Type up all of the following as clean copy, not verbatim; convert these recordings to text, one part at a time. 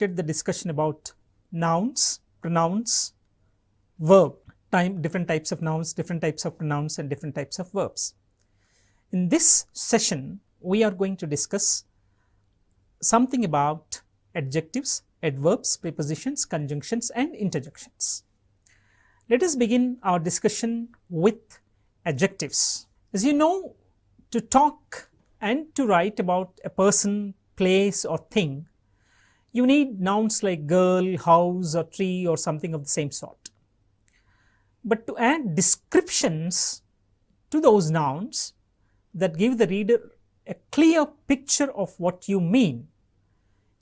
started the discussion about nouns, pronouns, verb, different types of nouns, different types of pronouns and different types of verbs. In this session, we are going to discuss something about adjectives, adverbs, prepositions, conjunctions and interjections. Let us begin our discussion with adjectives. As you know, to talk and to write about a person, place or thing, you need nouns like girl, house or tree or something of the same sort. But to add descriptions to those nouns that give the reader a clear picture of what you mean,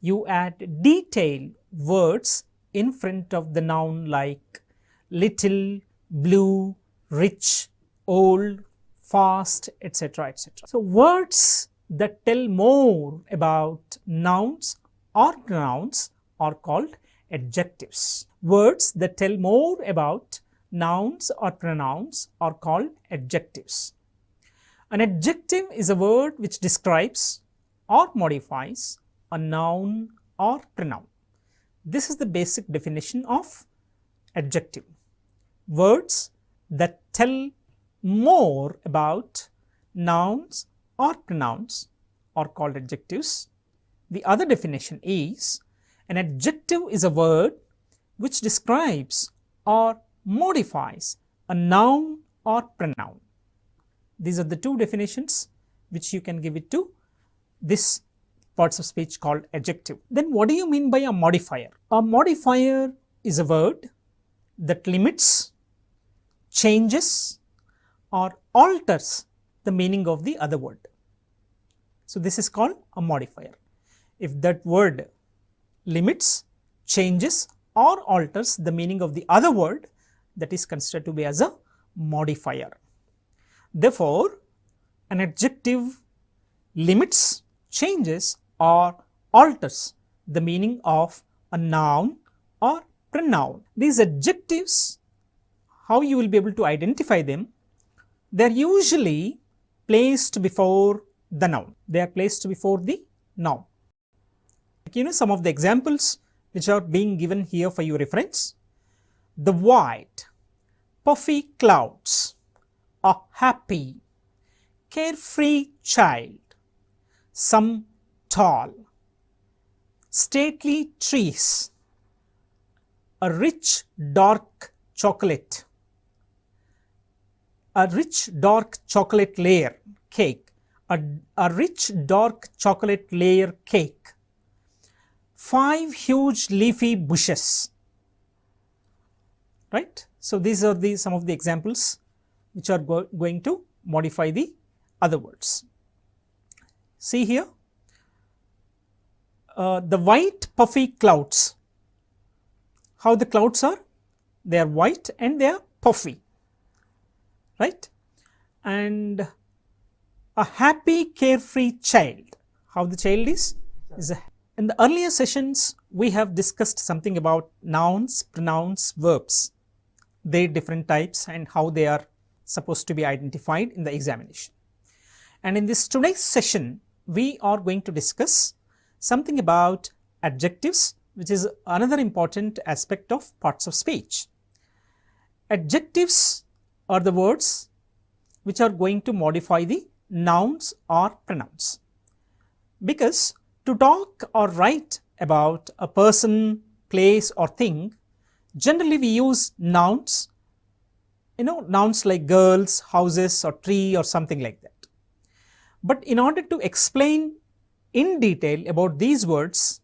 you add detailed words in front of the noun like little, blue, rich, old, fast, etc., etc. So words that tell more about nouns or pronouns are called adjectives. Words that tell more about nouns or pronouns are called adjectives. An adjective is a word which describes or modifies a noun or pronoun. This is the basic definition of adjective. Words that tell more about nouns or pronouns are called adjectives. The other definition is an adjective is a word which describes or modifies a noun or pronoun. These are the two definitions which you can give it to this parts of speech called adjective. Then what do you mean by a modifier? A modifier is a word that limits, changes or alters the meaning of the other word. So this is called a modifier. If that word limits, changes or alters the meaning of the other word, that is considered to be as a modifier. Therefore, an adjective limits, changes or alters the meaning of a noun or pronoun. These adjectives, how you will be able to identify them? They are usually placed before the noun. They are placed before the noun. Some of the examples which are being given here for your reference. The white, puffy clouds, a happy, carefree child, some tall, stately trees, a rich dark chocolate, a rich dark chocolate layer cake, a rich dark chocolate layer cake, 5 huge leafy bushes, right? So these are some of the examples which are going to modify the other words. See here, the white puffy clouds. How the clouds are? They are white and they are puffy, right? And a happy carefree child. How the child is in the earlier sessions we have discussed something about nouns, pronouns, verbs, their different types and how they are supposed to be identified in the examination. And in this today's session we are going to discuss something about adjectives, which is another important aspect of parts of speech. Adjectives are the words which are going to modify the nouns or pronouns, because to talk or write about a person, place or thing, generally we use nouns, nouns like girls, houses or tree or something like that. But in order to explain in detail about these words,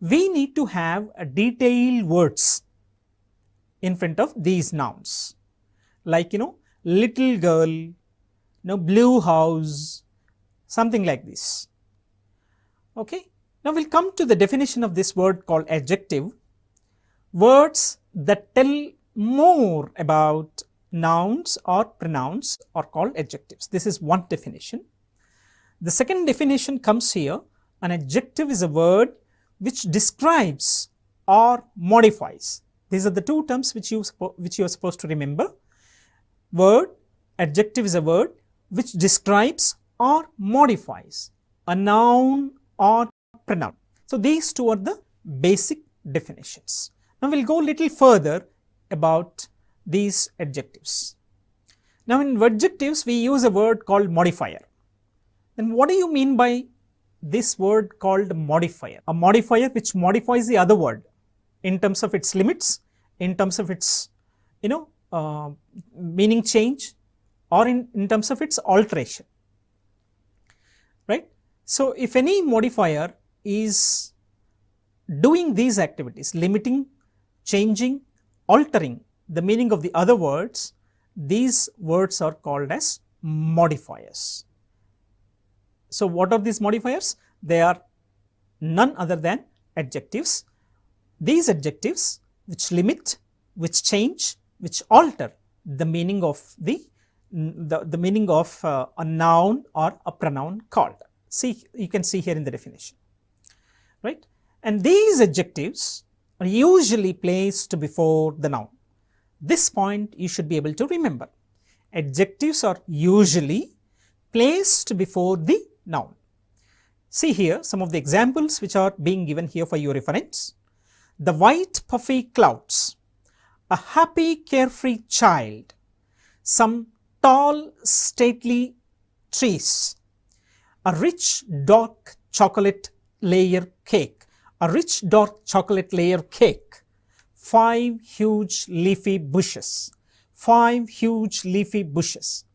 we need to have a detailed words in front of these nouns, like little girl, blue house, something like this. Okay. Now we'll come to the definition of this word called adjective. Words that tell more about nouns or pronouns are called adjectives. This is one definition. The second definition comes here. An adjective is a word which describes or modifies. These are the two terms which you are supposed to remember. Adjective is a word which describes or modifies a noun or pronoun. So these two are the basic definitions. Now, we will go a little further about these adjectives. Now, in adjectives, we use a word called modifier. Then what do you mean by this word called modifier? A modifier which modifies the other word in terms of its limits, in terms of its meaning change, or in terms of its alteration, right? So, if any modifier is doing these activities, limiting, changing, altering the meaning of the other words, these words are called as modifiers. So, what are these modifiers? They are none other than adjectives. These adjectives which limit, which change, which alter the meaning of the meaning of a noun or a pronoun called. See, you can see here in the definition, right? And these adjectives are usually placed before the noun. This point you should be able to remember. Adjectives are usually placed before the noun. See here some of the examples which are being given here for your reference. The white puffy clouds, a happy carefree child, some tall stately trees, a rich dark chocolate layer cake, a rich dark chocolate layer cake, 5 huge leafy bushes, 5 huge leafy bushes.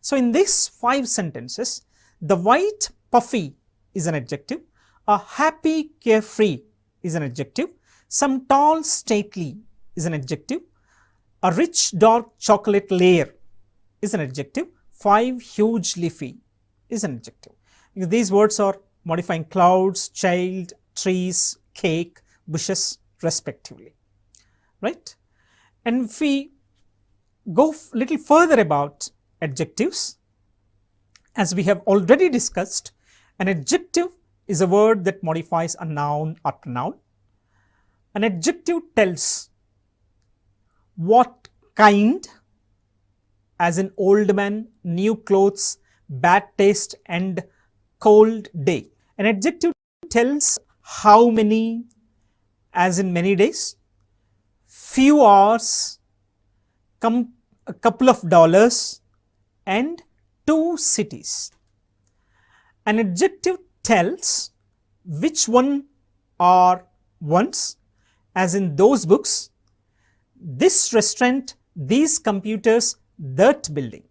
So, in these 5 sentences, the white puffy is an adjective, a happy carefree is an adjective, some tall stately is an adjective, a rich dark chocolate layer is an adjective, 5 huge leafy is an adjective. Because these words are modifying clouds, child, trees, cake, bushes respectively, right? And if we go little further about adjectives, as we have already discussed, an adjective is a word that modifies a noun or pronoun. An adjective tells what kind, as in old man, new clothes, bad taste and cold day. An adjective tells how many, as in many days, few hours, a couple of dollars and 2 cities. An adjective tells which one are ones, as in those books, this restaurant, these computers, that building.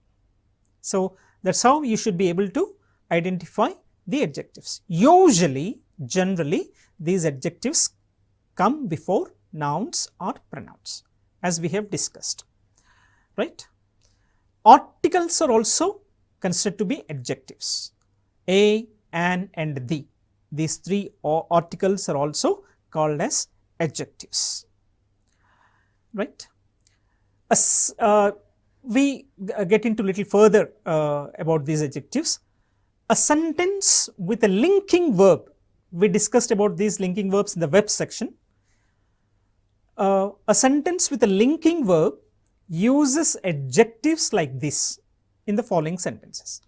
So, that is how you should be able to identify the adjectives. Usually, generally, these adjectives come before nouns or pronouns, as we have discussed, right? Articles are also considered to be adjectives. A, an and the. These 3 articles are also called as adjectives, right? As we get into little further about these adjectives, a sentence with a linking verb, we discussed about these linking verbs in the web section. A sentence with a linking verb uses adjectives like this in the following sentences.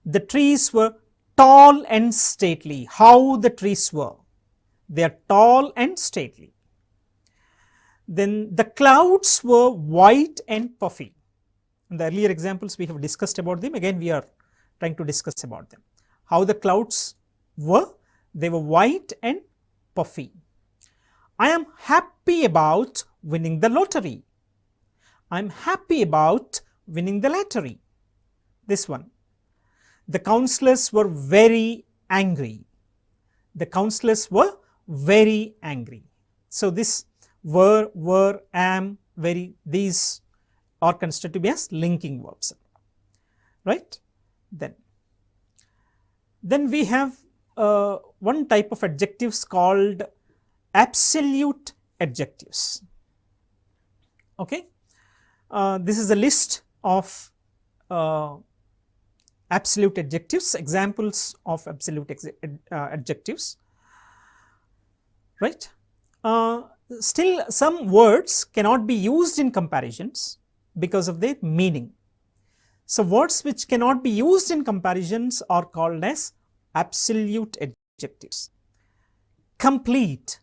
The trees were tall and stately. How the trees were? They are tall and stately. Then the clouds were white and puffy. In the earlier examples we have discussed about them, again we are trying to discuss about them. How the clouds were? They were white and puffy. I am happy about winning the lottery. I am happy about winning the lottery. This one. The councillors were very angry. The councillors were very angry. So, this were, am, very, these are considered to be as linking verbs, right? Then we have one type of adjectives called absolute adjectives. Okay, this is a list of absolute adjectives, examples of absolute adjectives, right? Still, some words cannot be used in comparisons because of their meaning. So, words which cannot be used in comparisons are called as absolute adjectives. Complete,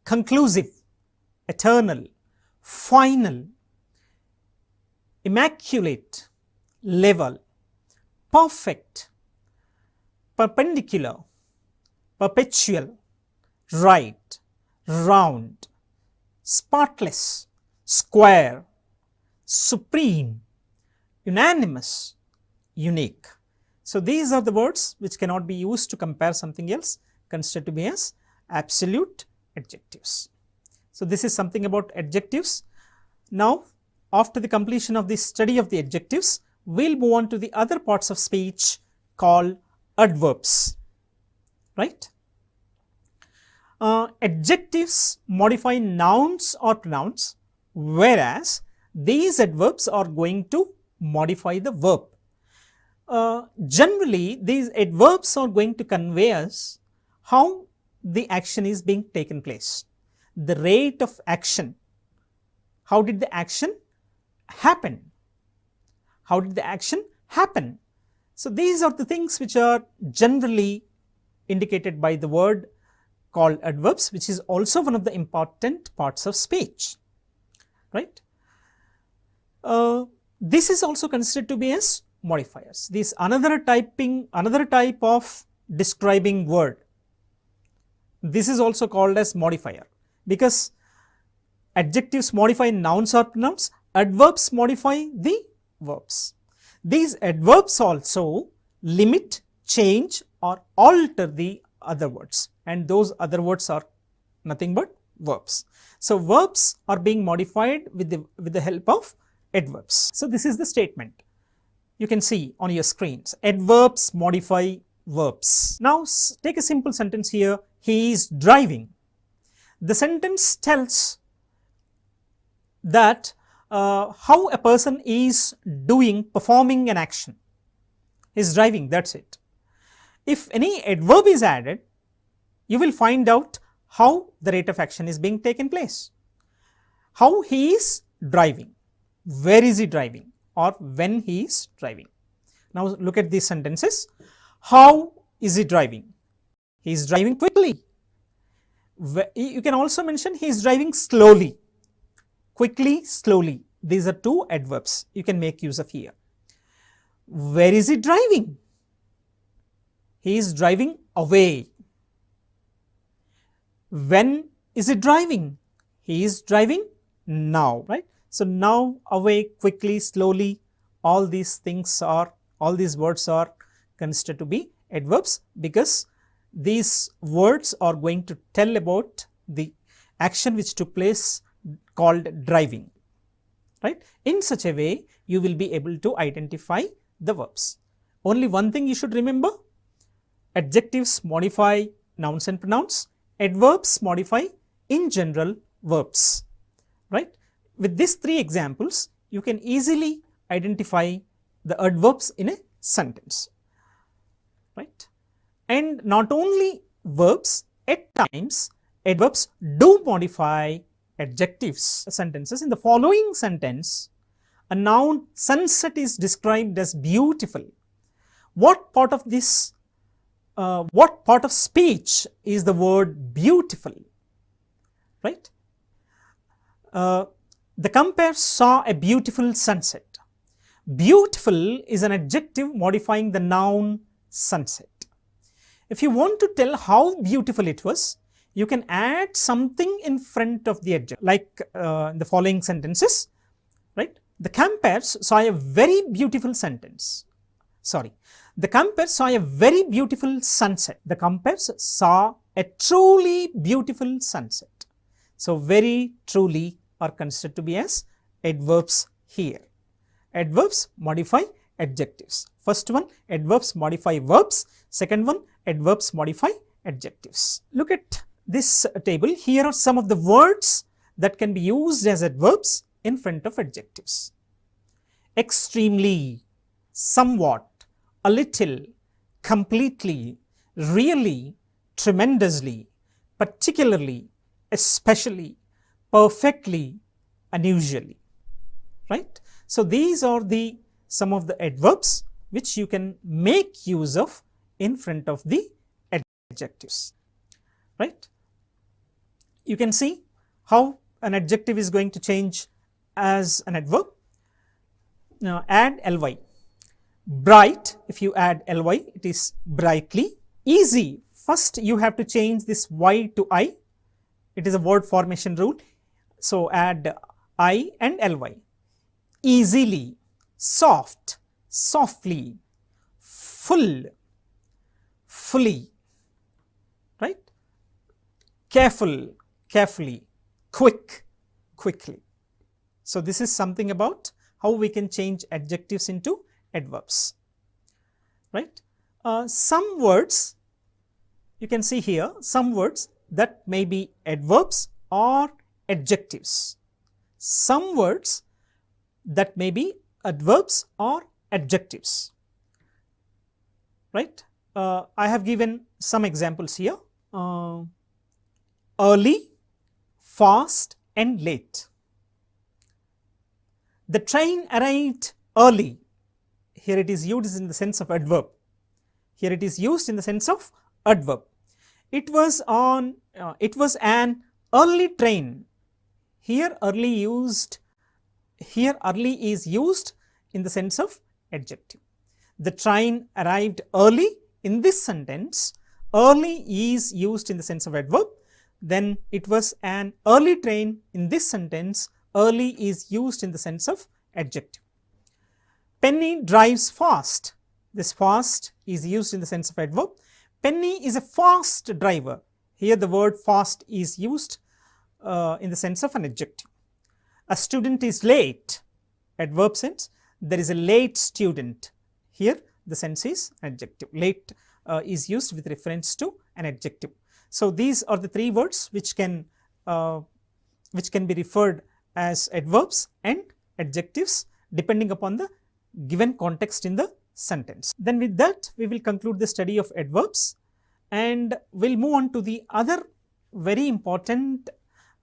conclusive, eternal, final, immaculate, level, perfect, perpendicular, perpetual, right, round, spotless, square, supreme, unanimous, unique. So these are the words which cannot be used to compare something else, considered to be as absolute adjectives. So this is something about adjectives. Now, after the completion of the study of the adjectives, we'll move on to the other parts of speech called adverbs, right? Adjectives modify nouns or pronouns, whereas these adverbs are going to modify the verb. Generally, these adverbs are going to convey us how the action is being taken place, the rate of action. How did the action happen? How did the action happen? So these are the things which are generally indicated by the word called adverbs, which is also one of the important parts of speech, right? This is also considered to be as modifiers. This another type of describing word. This is also called as modifier, because adjectives modify nouns or pronouns, adverbs modify the verbs. These adverbs also limit, change or alter the other words, and those other words are nothing but verbs. So verbs are being modified with the help of adverbs. So this is the statement. You can see on your screens, adverbs modify verbs. Now take a simple sentence here, he is driving. The sentence tells that how a person is performing an action. He is driving, that's it. If any adverb is added, you will find out how the rate of action is being taken place. How he is driving, where is he driving, or when he is driving. Now look at these sentences. How is he driving? He is driving quickly. You can also mention he is driving slowly. Quickly, slowly. These are two adverbs you can make use of here. Where is he driving? He is driving away. When is he driving? He is driving now, right? So now, away, quickly, slowly, all these words are considered to be adverbs, because these words are going to tell about the action which took place called driving, right? In such a way, you will be able to identify the verbs. Only one thing you should remember, adjectives modify nouns and pronouns, adverbs modify in general verbs, right? With these three examples, you can easily identify the adverbs in a sentence, right? And not only verbs, at times adverbs do modify adjectives. Sentences. In the following sentence, a noun sunset is described as beautiful. What part of this, what part of speech is the word beautiful, right? The compare saw a beautiful sunset. Beautiful is an adjective modifying the noun sunset. If you want to tell how beautiful it was, you can add something in front of the adjective, like in the following sentences, right? The compares saw a very beautiful sentence. Sorry, the compares saw a very beautiful sunset. The compares saw a truly beautiful sunset. So very, truly are considered to be as adverbs here. Adverbs modify adjectives. First one, adverbs modify verbs. Second one, adverbs modify adjectives. Look at this table. Here are some of the words that can be used as adverbs in front of adjectives. Extremely, somewhat, a little, completely, really, tremendously, particularly, especially, perfectly, unusually, right? So these are some of the adverbs which you can make use of in front of the adjectives, right? you can see how an adjective is going to change as an adverb. Now add ly. Bright, if you add ly, it is brightly. Easy, first you have to change this y to I. It is a word formation rule. So add I and ly. Easily, soft, softly, full, fully, right? Careful, carefully, quick, quickly. So this is something about how we can change adjectives into adverbs, right? Some words, you can see here, some words that may be adverbs or adjectives. Some words that may be adverbs or adjectives, right? I have given some examples here. Early, fast and late. The train arrived early. Here it is used in the sense of adverb. Here it is used in the sense of adverb. It was an early train. Here early is used in the sense of adjective. The train arrived early. In this sentence, early is used in the sense of adverb. Then it was an early train. In this sentence, early is used in the sense of adjective. Penny drives fast. This fast is used in the sense of adverb. Penny is a fast driver. Here the word fast is used in the sense of an adjective. A student is late. Adverb sense. There is a late student. Here the sense is adjective. Late is used with reference to an adjective. So these are the three words which can be referred as adverbs and adjectives depending upon the given context in the sentence. Then with that we will conclude the study of adverbs and we'll move on to the other very important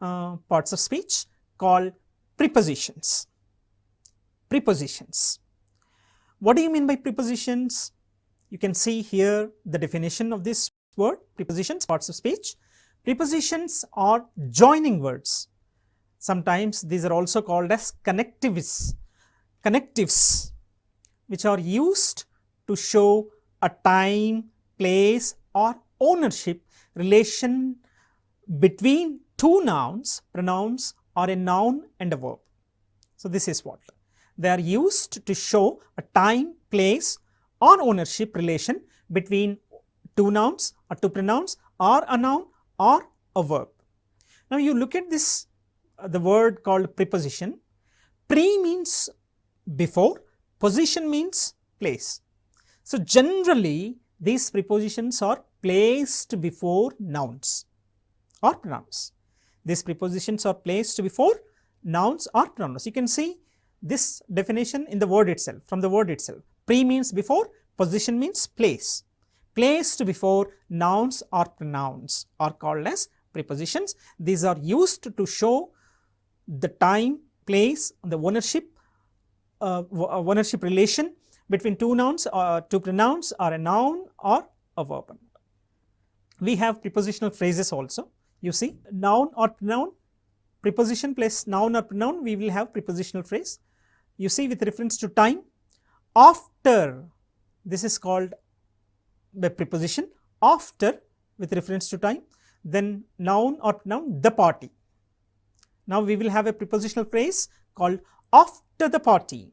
parts of speech called prepositions. Prepositions. What do you mean by prepositions? You can see here the definition of this word, prepositions, parts of speech. Prepositions are joining words. Sometimes these are also called as connectives. Connectives, which are used to show a time, place or ownership relation between two nouns, pronouns or a noun and a verb. So this is what they are used to show a time, place or ownership relation between two nouns or two pronouns or a noun or a verb. Now you look at this, the word called preposition. Pre means before, position means place. So generally these prepositions are placed before nouns or pronouns. These prepositions are placed before nouns or pronouns. You can see this definition in the word itself, from the word itself. Pre means before, position means place. Placed before nouns or pronouns are called as prepositions. These are used to show the time, place, the ownership relation between two nouns or two pronouns or a noun or a verb. We have prepositional phrases also. You see, noun or pronoun, preposition plus noun or pronoun, we will have prepositional phrase. You see, with reference to time, after, this is called the preposition, after with reference to time. Then noun or pronoun, the party. Now we will have a prepositional phrase called after the party.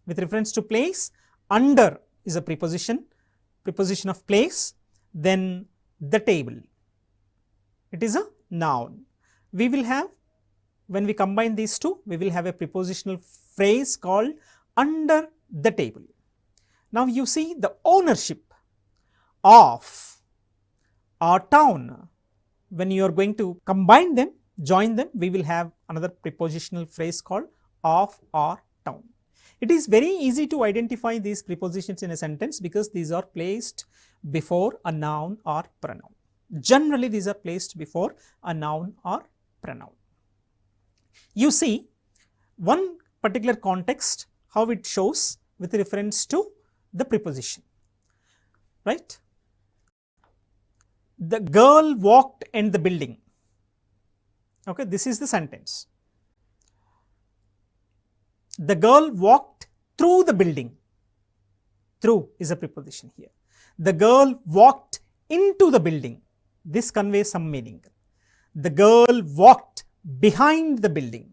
With reference to place, under is a preposition of place. Then the table, it is a noun. We will have, when we combine these two, we will have a prepositional phrase called under the table. Now you see the ownership of our town. When you are going to combine them, join them, we will have another prepositional phrase called of our town. It is very easy to identify these prepositions in a sentence because these are placed before a noun or pronoun. Generally these are placed before a noun or pronoun. You see one particular context how it shows with reference to the preposition, right? The girl walked in the building. Okay, this is the sentence. The girl walked through the building. Through is a preposition here. The girl walked into the building. This conveys some meaning. The girl walked behind the building.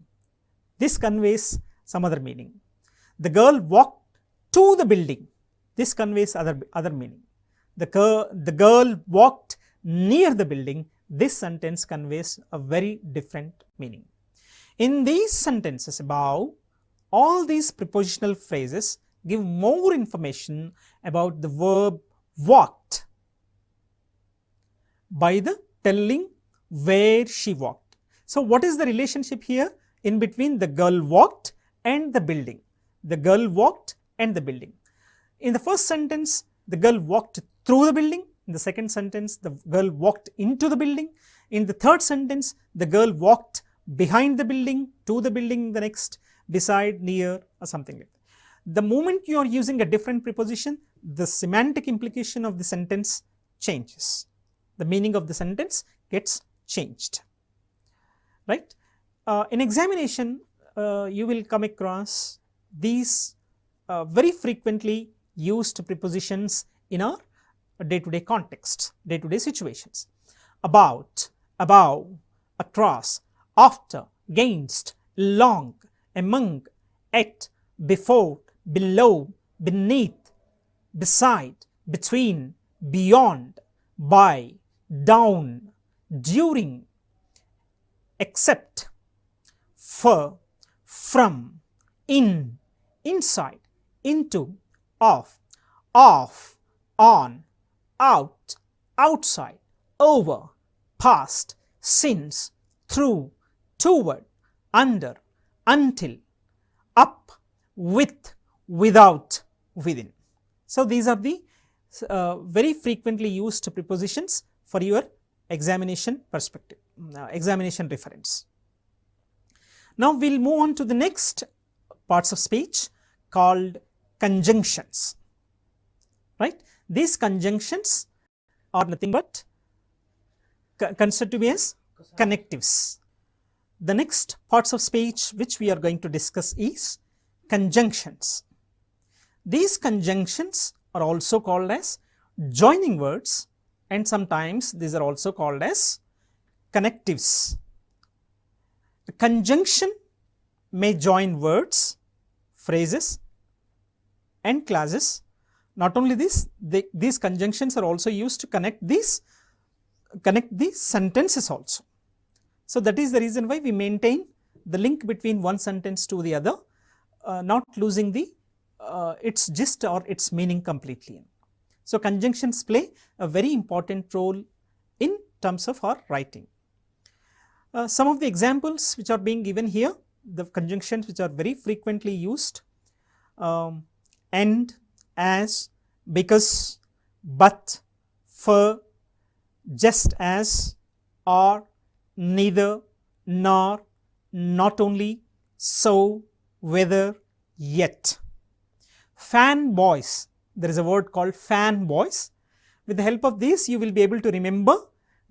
This conveys some other meaning. The girl walked to the building. This conveys other meaning. The girl walked near the building. This sentence conveys a very different meaning. In these sentences above, all these prepositional phrases give more information about the verb walked by the telling where she walked. So, what is the relationship here in between the girl walked and the building? The girl walked and the building. In the first sentence, the girl walked through the building. In the second sentence, the girl walked into the building. In the third sentence, the girl walked behind the building, to the building, the next, beside, near, or something like that. The moment you are using a different preposition, the semantic implication of the sentence changes. The meaning of the sentence gets changed, right? In examination, you will come across these very frequently used prepositions in our day-to-day context, day-to-day situations. About, above, across, after, against, along, among, at, before, below, beneath, beside, between, beyond, by, down, during, except, for, from, in, inside, into, off, on, out, outside, over, past, since, through, toward, under, until, up, with, without, within. So, these are the very frequently used prepositions for your examination perspective, examination reference. Now, we will move on to the next parts of speech called conjunctions, right. These conjunctions are nothing but considered to be as connectives. The next parts of speech which we are going to discuss is conjunctions. These conjunctions are also called as joining words, and sometimes these are also called as connectives. A conjunction may join words, phrases and clauses. Not only this, these conjunctions are also used to connect these sentences also. So, that is the reason why we maintain the link between one sentence to the other, not losing the its gist or its meaning completely. So, conjunctions play a very important role in terms of our writing. Some of the examples which are being given here, the conjunctions which are very frequently used, and, as, because, but, for, just as, or, neither, nor, not only, so, whether, yet. Fanboys, there is a word called fanboys. With the help of this, you will be able to remember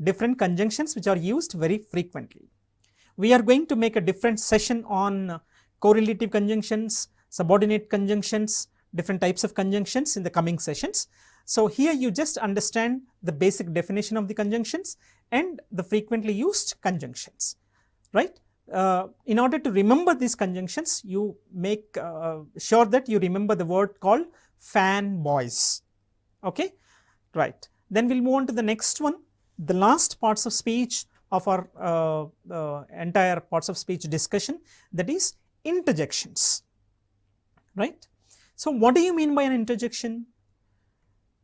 different conjunctions which are used very frequently. We are going to make a different session on correlative conjunctions, subordinate conjunctions, different types of conjunctions in the coming sessions. So, here you just understand the basic definition of the conjunctions and the frequently used conjunctions, right. In order to remember these conjunctions, you make sure that you remember the word called fanboys, okay, right. Then we will move on to the next one, the last parts of speech of our entire parts of speech discussion, that is interjections, right. So, what do you mean by an interjection?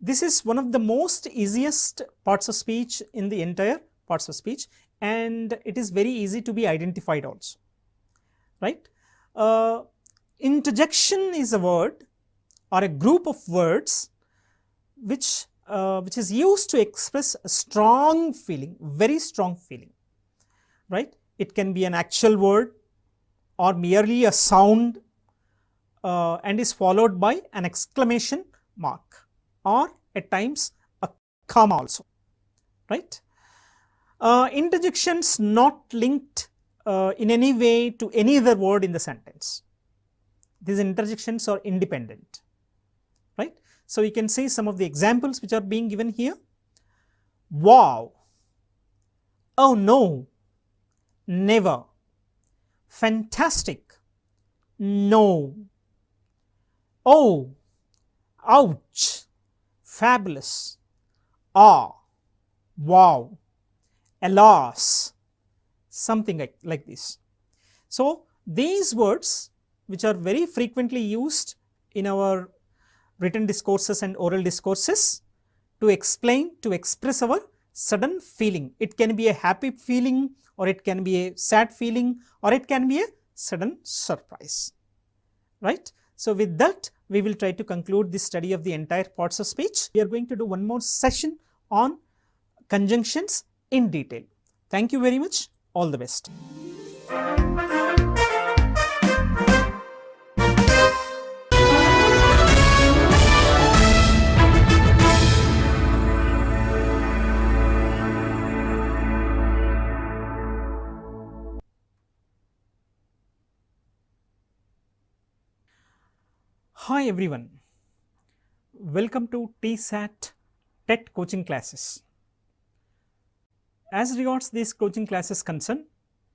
This is one of the most easiest parts of speech in the entire parts of speech, and it is very easy to be identified also, right. Interjection is a word or a group of words which is used to express a strong feeling, very strong feeling, right. It can be an actual word or merely a sound, and is followed by an exclamation mark or at times a comma also, right. Interjections not linked in any way to any other word in the sentence. These interjections are independent, right? So you can see some of the examples which are being given here. Wow, oh no, never, fantastic, no, oh, ouch, fabulous, ah, wow, alas, something like this. So these words, which are very frequently used in our written discourses and oral discourses to explain, to express our sudden feeling. It can be a happy feeling, or it can be a sad feeling, or it can be a sudden surprise, right? So with that, we will try to conclude this study of the entire parts of speech. We are going to do one more session on conjunctions in detail. Thank you very much. All the best. Hi everyone, welcome to TSAT TET coaching classes. As regards these coaching classes concerned,